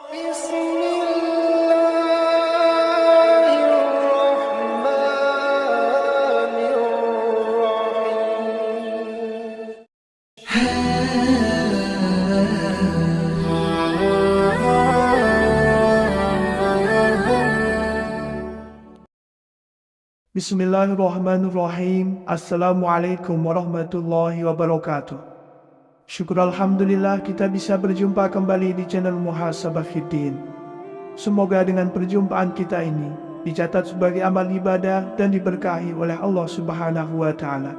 Bismillahirrahmanirrahim. Bismillahirrahmanirrahim. Assalamualaikum warahmatullahi wabarakatuh. Syukur Alhamdulillah kita bisa berjumpa kembali di channel Muhasabah Fiddin. Semoga dengan perjumpaan kita ini dicatat sebagai amal ibadah dan diberkahi oleh Allah Subhanahu wa Ta'ala.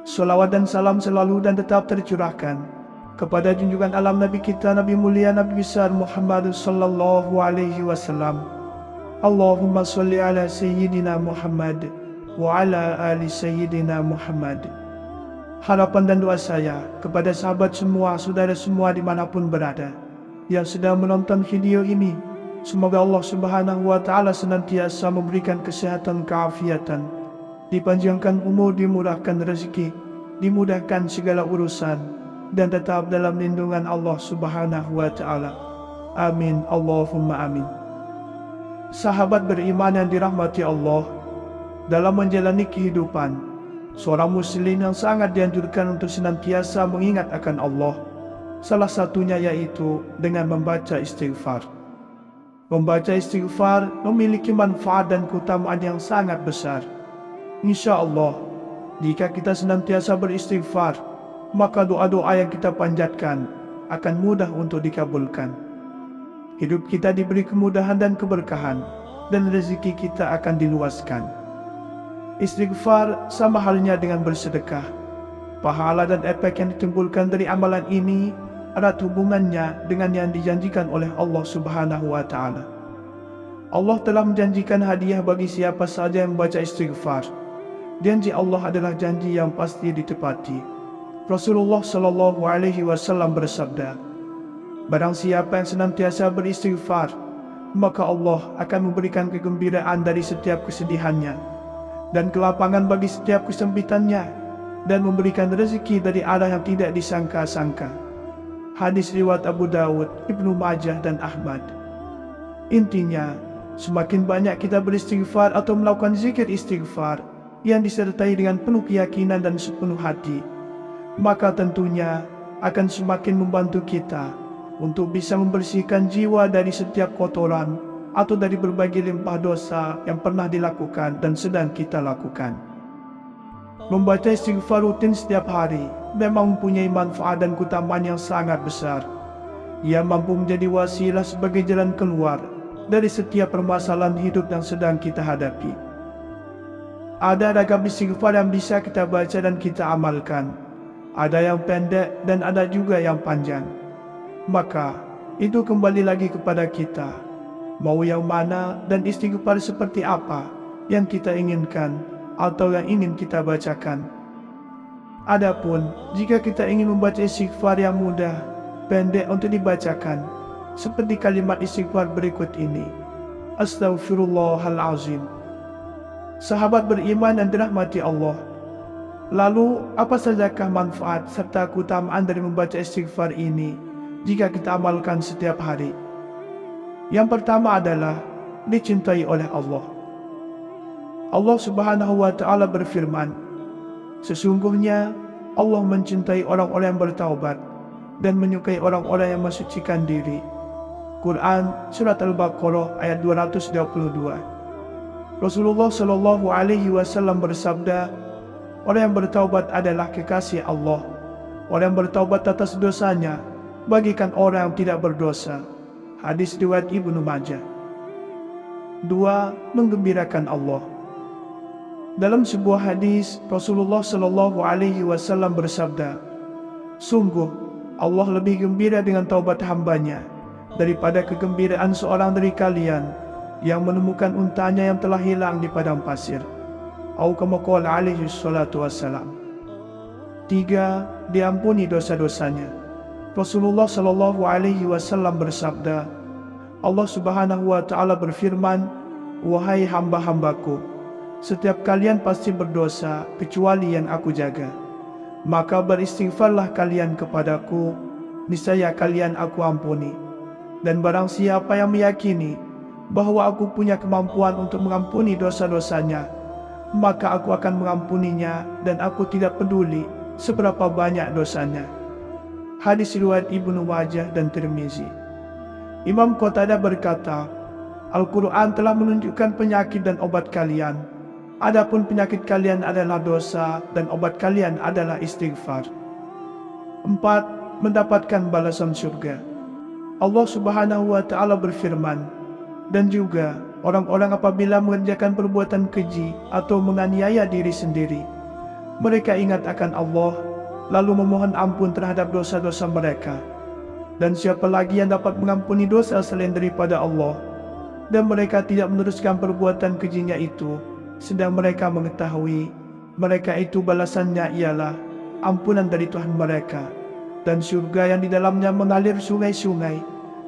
Salawat dan salam selalu dan tetap tercurahkan kepada junjungan alam Nabi kita, Nabi mulia, Nabi besar Muhammad sallallahu alaihi wasallam. Allahumma salli ala Sayyidina Muhammad wa ala ali Sayyidina Muhammad. Harapan dan doa saya kepada sahabat semua, saudara semua dimanapun berada yang sedang menonton video ini, semoga Allah Subhanahu wa Ta'ala senantiasa memberikan kesehatan, keafiatan, dipanjangkan umur, dimurahkan rezeki, dimudahkan segala urusan, dan tetap dalam lindungan Allah Subhanahu wa Ta'ala. Amin, Allahumma amin. Sahabat beriman yang dirahmati Allah, dalam menjalani kehidupan, seorang muslim yang sangat dianjurkan untuk senantiasa mengingat akan Allah. Salah satunya yaitu dengan membaca istighfar. Membaca istighfar memiliki manfaat dan keutamaan yang sangat besar. Insya Allah, jika kita senantiasa beristighfar, maka doa-doa yang kita panjatkan akan mudah untuk dikabulkan. Hidup kita diberi kemudahan dan keberkahan, dan rezeki kita akan diluaskan. Istighfar sama halnya dengan bersedekah. Pahala dan efek yang ditimbulkan dari amalan ini erat hubungannya dengan yang dijanjikan oleh Allah Subhanahu wa Ta'ala. Allah telah menjanjikan hadiah bagi siapa saja yang membaca istighfar. Janji Allah adalah janji yang pasti ditepati. Rasulullah sallallahu alaihi wasallam bersabda, barang siapa yang senantiasa beristighfar, maka Allah akan memberikan kegembiraan dari setiap kesedihannya, dan kelapangan bagi setiap kesempitannya, dan memberikan rezeki dari arah yang tidak disangka-sangka. Hadis riwayat Abu Dawud, Ibnu Majah, dan Ahmad. Intinya, semakin banyak kita beristighfar atau melakukan zikir istighfar yang disertai dengan penuh keyakinan dan sepenuh hati, maka tentunya akan semakin membantu kita untuk bisa membersihkan jiwa dari setiap kotoran atau dari berbagai limpah dosa yang pernah dilakukan dan sedang kita lakukan. Membaca istighfar rutin setiap hari memang mempunyai manfaat dan keutamaan yang sangat besar. Ia mampu menjadi wasilah sebagai jalan keluar dari setiap permasalahan hidup yang sedang kita hadapi. Ada ragam istighfar yang bisa kita baca dan kita amalkan. Ada yang pendek dan ada juga yang panjang. Maka itu kembali lagi kepada kita, mau yang mana dan istighfar seperti apa yang kita inginkan atau yang ingin kita bacakan. Adapun jika kita ingin membaca istighfar yang mudah, pendek untuk dibacakan, seperti kalimat istighfar berikut ini: Astaghfirullahalazim. Sahabat beriman yang dirahmati Allah, lalu apa sajakah manfaat serta keutamaan dari membaca istighfar ini jika kita amalkan setiap hari? Yang pertama adalah dicintai oleh Allah. Allah Subhanahu wa Ta'ala berfirman, sesungguhnya Allah mencintai orang-orang yang bertaubat dan menyukai orang-orang yang mensucikan diri. Quran Surat Al-Baqarah ayat 222. Rasulullah sallallahu alaihi wasallam bersabda, orang yang bertaubat adalah kekasih Allah. Orang yang bertaubat atas dosanya bagikan orang yang tidak berdosa. Hadis riwayat Ibnu Majah. 2. Menggembirakan Allah. Dalam sebuah hadis, Rasulullah sallallahu alaihi wasallam bersabda, sungguh Allah lebih gembira dengan taubat hambanya daripada kegembiraan seorang dari kalian yang menemukan untanya yang telah hilang di padang pasir. Atau kama qala alaihi salatu wassalam. 3. Diampuni dosa-dosanya. Rasulullah sallallahu alaihi wasallam bersabda, Allah Subhanahu wa Ta'ala berfirman, wahai hamba-hambaku, setiap kalian pasti berdosa kecuali yang aku jaga. Maka beristighfarlah kalian kepadaku, niscaya kalian aku ampuni. Dan barang siapa yang meyakini bahwa aku punya kemampuan untuk mengampuni dosa-dosanya, maka aku akan mengampuninya dan aku tidak peduli seberapa banyak dosanya. Hadis riwayat Ibnu Majah dan Tirmizi. Imam Qatadah berkata, Al-Quran telah menunjukkan penyakit dan obat kalian. Adapun penyakit kalian adalah dosa dan obat kalian adalah istighfar. 4. Mendapatkan balasan surga. Allah Subhanahu wa Ta'ala berfirman, dan juga orang-orang apabila mengerjakan perbuatan keji atau menganiaya diri sendiri, mereka ingat akan Allah, lalu memohon ampun terhadap dosa-dosa mereka. Dan siapa lagi yang dapat mengampuni dosa selain daripada Allah? Dan mereka tidak meneruskan perbuatan kejinya itu, sedang mereka mengetahui mereka itu balasannya ialah ampunan dari Tuhan mereka, dan surga yang di dalamnya mengalir sungai-sungai,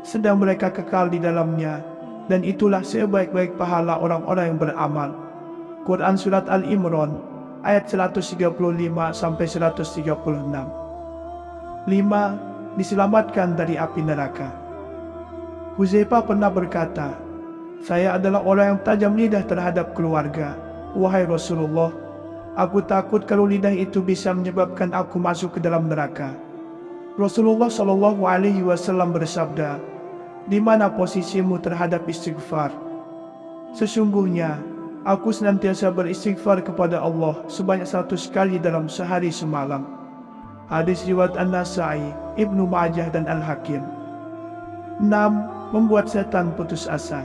sedang mereka kekal di dalamnya, dan itulah sebaik-baik pahala orang-orang yang beramal. Quran Surat Al-Imran ayat 135-136. 5. Diselamatkan dari api neraka. Huzaifah pernah berkata, saya adalah orang yang tajam lidah terhadap keluarga. Wahai Rasulullah, aku takut kalau lidah itu bisa menyebabkan aku masuk ke dalam neraka. Rasulullah SAW bersabda, di mana posisimu terhadap istighfar? Sesungguhnya, aku senantiasa beristighfar kepada Allah sebanyak 100 kali dalam sehari semalam. Hadis riwayat An-Nasa'i, Ibnu Majah dan Al-Hakim. 6. Membuat setan putus asa.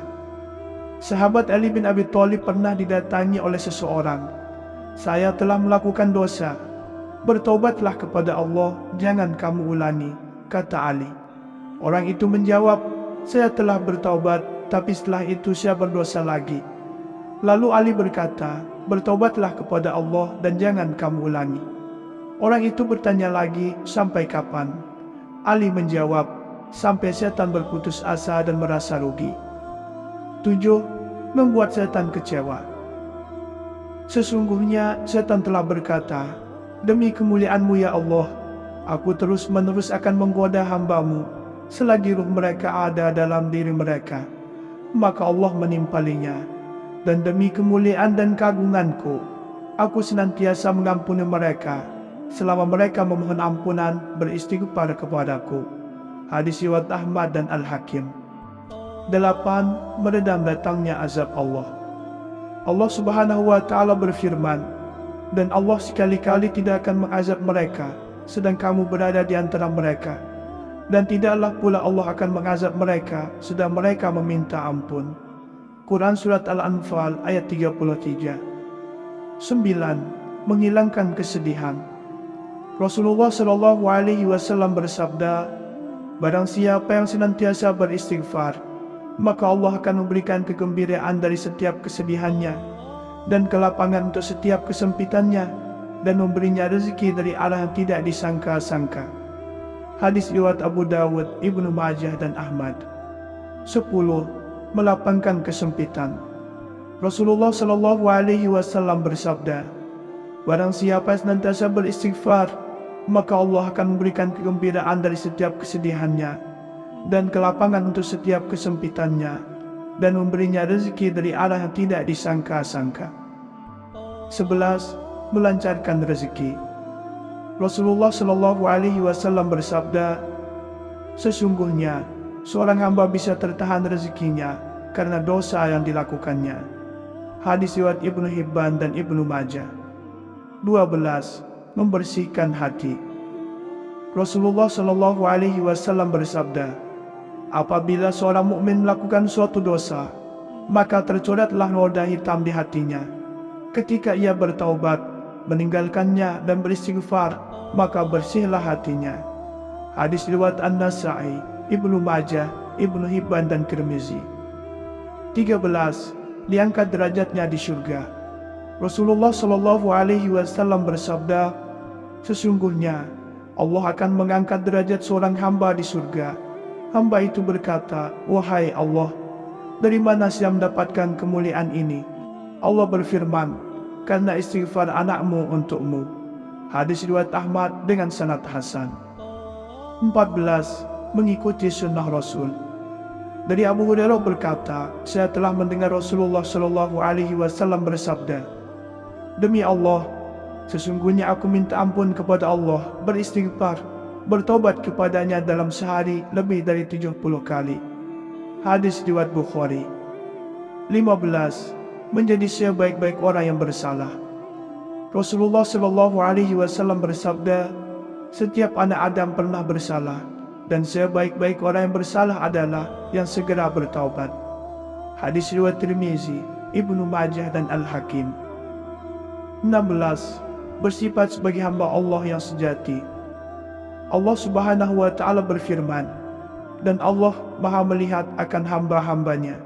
Sahabat Ali bin Abi Thalib pernah didatangi oleh seseorang. Saya telah melakukan dosa. Bertobatlah kepada Allah, jangan kamu ulangi, kata Ali. Orang itu menjawab, saya telah bertaubat, tapi setelah itu saya berdosa lagi. Lalu Ali berkata, bertobatlah kepada Allah dan jangan kamu ulangi. Orang itu bertanya lagi, sampai kapan? Ali menjawab, sampai setan berputus asa dan merasa rugi. 7. Membuat setan kecewa. Sesungguhnya setan telah berkata, demi kemuliaan-Mu ya Allah, aku terus-menerus akan menggoda hamba-Mu selagi ruh mereka ada dalam diri mereka. Maka Allah menimpalinya, dan demi kemuliaan dan keagunganku, aku senantiasa mengampuni mereka selama mereka memohon ampunan beristighfar kepadaku. Hadis riwayat Ahmad dan Al-Hakim. 8. Meredam datangnya azab Allah. Allah Subhanahu wa Ta'ala berfirman, dan Allah sekali-kali tidak akan mengazab mereka sedang kamu berada di antara mereka, dan tidaklah pula Allah akan mengazab mereka sedang mereka meminta ampun. Quran Surat Al-Anfal ayat 33. 9. Menghilangkan kesedihan. Rasulullah SAW bersabda, barang siapa yang senantiasa beristighfar, maka Allah akan memberikan kegembiraan dari setiap kesedihannya dan kelapangan untuk setiap kesempitannya, dan memberinya rezeki dari arah yang tidak disangka-sangka. Hadis riwayat Abu Dawud, Ibnu Majah dan Ahmad. 10. Melapangkan kesempitan. Rasulullah SAW bersabda, barang siapa senantiasa beristighfar, maka Allah akan memberikan kegembiraan dari setiap kesedihannya dan kelapangan untuk setiap kesempitannya, dan memberinya rezeki dari arah yang tidak disangka-sangka. 11. Melancarkan rezeki. Rasulullah SAW bersabda, sesungguhnya seorang hamba bisa tertahan rezekinya karena dosa yang dilakukannya. Hadis riwayat Ibnu Hibban dan Ibnu Majah. 12. Membersihkan hati. Rasulullah SAW bersabda, apabila seorang mukmin melakukan suatu dosa, maka tercoratlah noda hitam di hatinya. Ketika ia bertaubat, meninggalkannya dan beristighfar, maka bersihlah hatinya. Hadis riwayat An-Nasa'i, Ibnu Majah, Ibnu Hibban dan Tirmizi. 13. Diangkat derajatnya di surga. Rasulullah SAW bersabda, sesungguhnya Allah akan mengangkat derajat seorang hamba di surga. Hamba itu berkata, wahai Allah, dari mana saya mendapatkan kemuliaan ini? Allah berfirman, karena istighfar anakmu untukmu. Hadis riwayat Ahmad dengan sanad hasan. 14. Mengikuti sunnah Rasul. Dari Abu Hurairah berkata, saya telah mendengar Rasulullah Shallallahu Alaihi Wasallam bersabda, demi Allah, sesungguhnya aku minta ampun kepada Allah, beristighfar, bertobat kepadanya dalam sehari lebih dari 70 kali. Hadis riwayat Bukhari. 15. Menjadi sebaik-baik orang yang bersalah. Rasulullah Shallallahu Alaihi Wasallam bersabda, setiap anak Adam pernah bersalah, dan sebaik-baik orang yang bersalah adalah yang segera bertaubat. Hadis riwayat Tirmizi, Ibnu Majah dan Al-Hakim. 16. Bersifat sebagai hamba Allah yang sejati. Allah Subhanahu wa Ta'ala berfirman, dan Allah Maha melihat akan hamba-hambanya,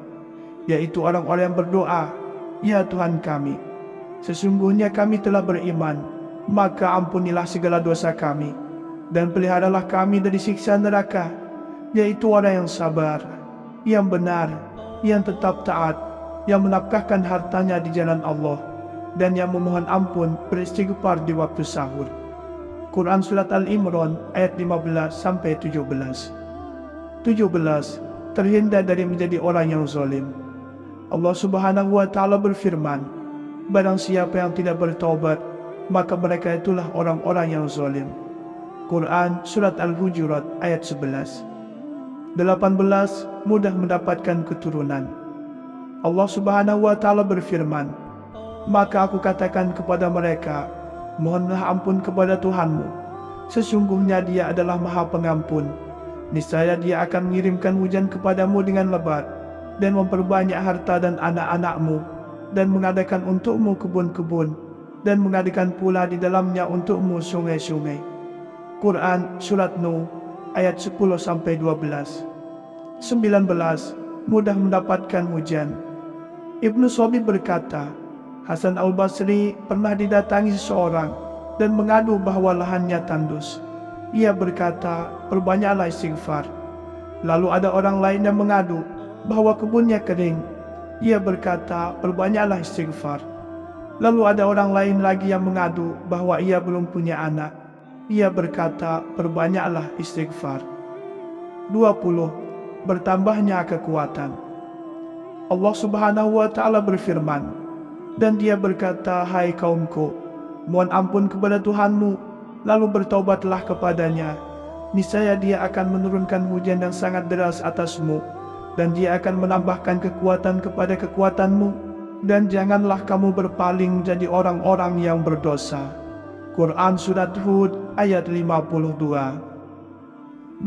yaitu orang-orang yang berdoa, ya Tuhan kami, sesungguhnya kami telah beriman, maka ampunilah segala dosa kami, dan peliharalah kami dari siksa neraka, yaitu orang yang sabar, yang benar, yang tetap taat, yang menafkahkan hartanya di jalan Allah, dan yang memohon ampun beristighfar di waktu sahur. Quran Surat Al-Imran ayat 15-17. 17. Terhindar dari menjadi orang yang zalim. Allah Subhanahu wa Ta'ala berfirman, barang siapa yang tidak bertaubat, maka mereka itulah orang-orang yang zalim. Quran Surat Al-Hujurat ayat 11. 18. Mudah mendapatkan keturunan. Allah Subhanahu wa Ta'ala berfirman, maka aku katakan kepada mereka, mohonlah ampun kepada Tuhanmu, sesungguhnya Dia adalah Maha Pengampun. Niscaya Dia akan mengirimkan hujan kepadamu dengan lebat, dan memperbanyak harta dan anak-anakmu, dan mengadakan untukmu kebun-kebun, dan mengadakan pula di dalamnya untukmu sungai-sungai. Quran Surat Nuh ayat 10-12. 19. Mudah mendapatkan hujan. Ibnu Shabi berkata, Hasan Al-Basri pernah didatangi seseorang dan mengadu bahwa lahannya tandus. Ia berkata, perbanyaklah istighfar. Lalu ada orang lain yang mengadu bahwa kebunnya kering. Ia berkata, perbanyaklah istighfar. Lalu ada orang lain lagi yang mengadu bahwa ia belum punya anak. Ia berkata, perbanyaklah istighfar. 20. Bertambahnya kekuatan. Allah Subhanahu wa Ta'ala berfirman, dan dia berkata, hai kaumku, mohon ampun kepada Tuhanmu, lalu bertaubatlah kepadanya. Niscaya Dia akan menurunkan hujan yang sangat deras atasmu, dan Dia akan menambahkan kekuatan kepada kekuatanmu, dan janganlah kamu berpaling menjadi orang-orang yang berdosa. Quran Surat Hud ayat 52. 21.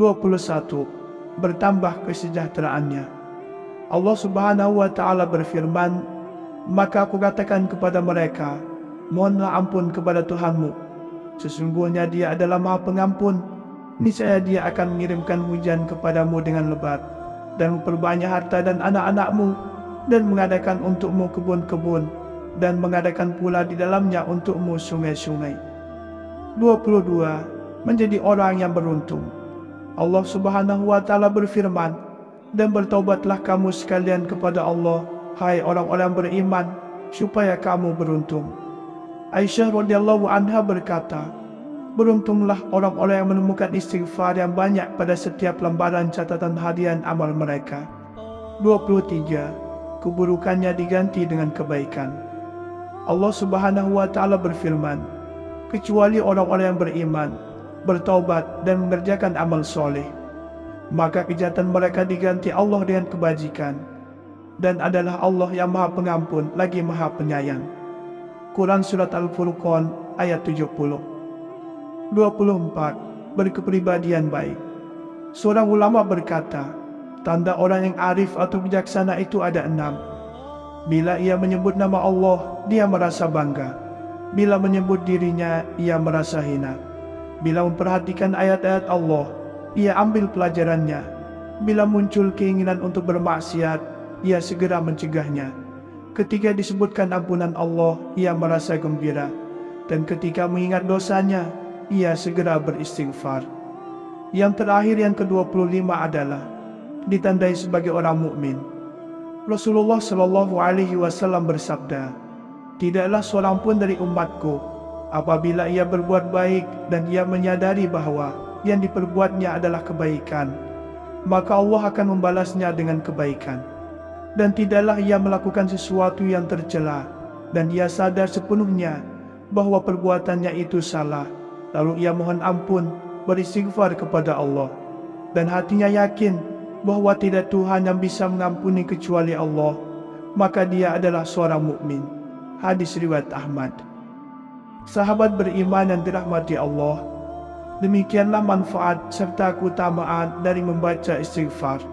Bertambah kesejahteraannya. Allah Subhanahu wa Ta'ala berfirman, maka aku katakan kepada mereka, mohonlah ampun kepada Tuhanmu, sesungguhnya Dia adalah Maha Pengampun. Niscaya Dia akan mengirimkan hujan kepadamu dengan lebat, dan memperbanyak harta dan anak-anakmu, dan mengadakan untukmu kebun-kebun, dan mengadakan pula di dalamnya untukmu sungai-sungai. 22. Menjadi orang yang beruntung. Allah Subhanahu wa Ta'ala berfirman, dan bertaubatlah kamu sekalian kepada Allah, hai orang-orang beriman, supaya kamu beruntung. Aisyah radhiyallahu anha berkata, beruntunglah orang-orang yang menemukan istighfar yang banyak pada setiap lembaran catatan harian amal mereka. 23. Keburukannya diganti dengan kebaikan. Allah Subhanahu wa Ta'ala berfirman, kecuali orang-orang yang beriman, bertaubat dan mengerjakan amal soleh, maka kejahatan mereka diganti Allah dengan kebajikan, dan adalah Allah yang Maha Pengampun lagi Maha Penyayang. Quran Surat Al-Furqan ayat 70. 24. Berkepribadian baik. Seorang ulama berkata, tanda orang yang arif atau bijaksana itu ada 6. Bila ia menyebut nama Allah, dia merasa bangga. Bila menyebut dirinya, ia merasa hina. Bila memperhatikan ayat-ayat Allah, ia ambil pelajarannya. Bila muncul keinginan untuk bermaksiat, ia segera mencegahnya. Ketika disebutkan ampunan Allah, ia merasa gembira. Dan ketika mengingat dosanya, ia segera beristighfar. Yang terakhir, yang ke-25 adalah ditandai sebagai orang mukmin. Rasulullah Shallallahu Alaihi Wasallam bersabda, tidaklah seorang pun dari umatku, apabila ia berbuat baik dan ia menyadari bahwa yang diperbuatnya adalah kebaikan, maka Allah akan membalasnya dengan kebaikan. Dan tidaklah ia melakukan sesuatu yang tercela, dan ia sadar sepenuhnya bahwa perbuatannya itu salah. Lalu ia mohon ampun, beristighfar kepada Allah, dan hatinya yakin bahwa tidak Tuhan yang bisa mengampuni kecuali Allah, maka dia adalah seorang mukmin. Hadis riwayat Ahmad. Sahabat beriman yang dirahmati Allah, demikianlah manfaat serta keutamaan dari membaca istighfar.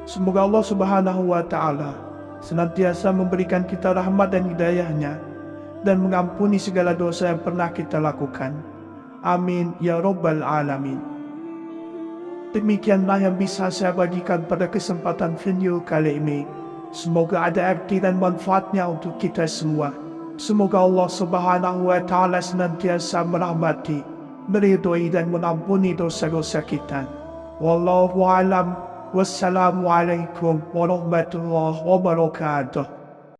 Semoga Allah Subhanahu wa Ta'ala senantiasa memberikan kita rahmat dan hidayahnya, dan mengampuni segala dosa yang pernah kita lakukan. Amin ya Rabbal Alamin. Demikianlah yang bisa saya bagikan pada kesempatan video kali ini. Semoga ada arti dan manfaatnya untuk kita semua. Semoga Allah Subhanahu wa Ta'ala senantiasa merahmati, meridhoi dan mengampuni dosa-dosa kita. Wallahu a'lam. Wassalamualaikum warahmatullahi wabarakatuh.